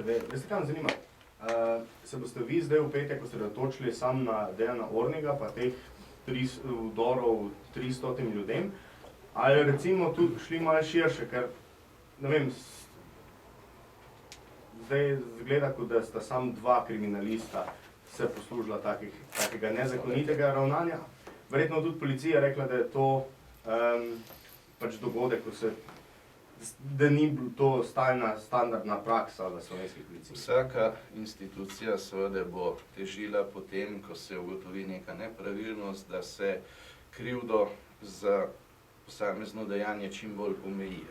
Veste, kaj me zanima? Se boste vi zdaj v petek osredotočili sam na Dejana Orniga, pa teh vdorov 300 ljudem, ali recimo tudi šli malo širše, ker, ne vem, zdaj zgleda, kot da sta samo dva kriminalista se poslužila takega nezakonitega ravnanja. Verjetno tudi policija rekla, da je to pač dogodek, da ni to stalna, standardna praksa v slovenski policiji. Vsaka institucija seveda bo težila potem, ko se ugotovi neka nepravilnost, da se krivdo za posamezno dejanje čim bolj omeji.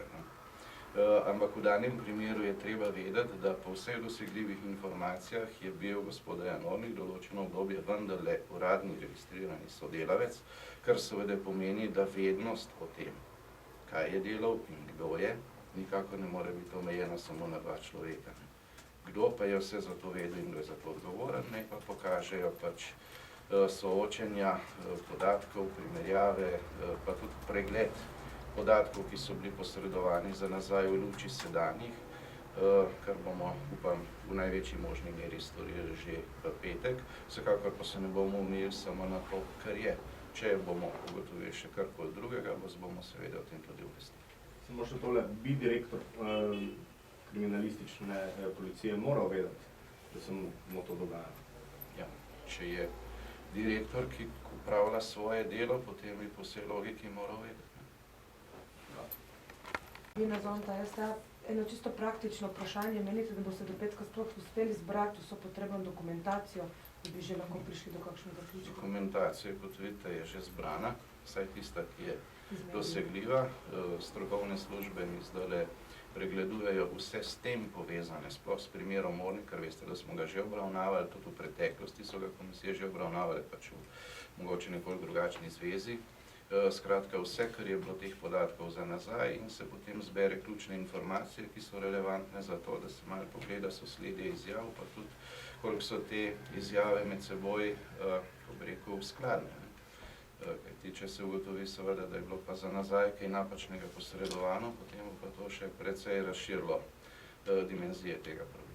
Ampak v danem primeru je treba vedeti, da po vseh dosegljivih informacijah je bil gospod Dejan Ornig določeno obdobje vendarle uradni registrirani sodelavec, kar seveda pomeni, da vednost o tem, kaj je delal in kdo je, nikako ne more biti omejena samo na dva človeka. Kdo pa je vse za to vedel in kdo je za to odgovoren, naj pa pokažejo pač soočenja podatkov, primerjave, pa tudi pregled podatkov, ki so bili posredovani za nazaj v luči sedanjih, kar bomo, upam, v največji možni meri storili že v petek. Vsekakor pa se ne bomo omejili samo na to, kar je. Če bomo ugotovili še karkoli drugega, vas bomo seveda o tem tudi obvestili. Samo še tole, bi direktor kriminalistične policije moral vedeti, da se mu to dogaja? Ja, če je direktor, ki upravlja svoje delo, potem bi po vsej logiki moral vedeti. Vina Zonta, eno čisto praktično vprašanje. Menite, da boste do petka sploh uspeli zbrati vso potrebno dokumentacijo, da bi že lahko prišli do kakšnega zaključka? Dokumentacija, kot vidite, je že zbrana, vsaj tista, ki je dosegljiva. Strokovne službe mi zdajle pregledujejo vse s tem povezane, sploh s primerom Ornig, ker veste, da smo ga že obravnavali, tudi v preteklosti so ga komisije že obravnavali, pač v mogoče nekoliko drugačni zvezi. Skratka, vse, kar je bilo teh podatkov za nazaj in se potem zbere ključne informacije, ki so relevantne za to, da se malo pogleda sosledje izjav, pa tudi koliko so te izjave med seboj, ko bi rekel, skladne. Kajti, če se ugotovi seveda, da je bilo pa za nazaj kaj napačnega posredovano, potem pa to še precej razširilo dimenzije tega problema.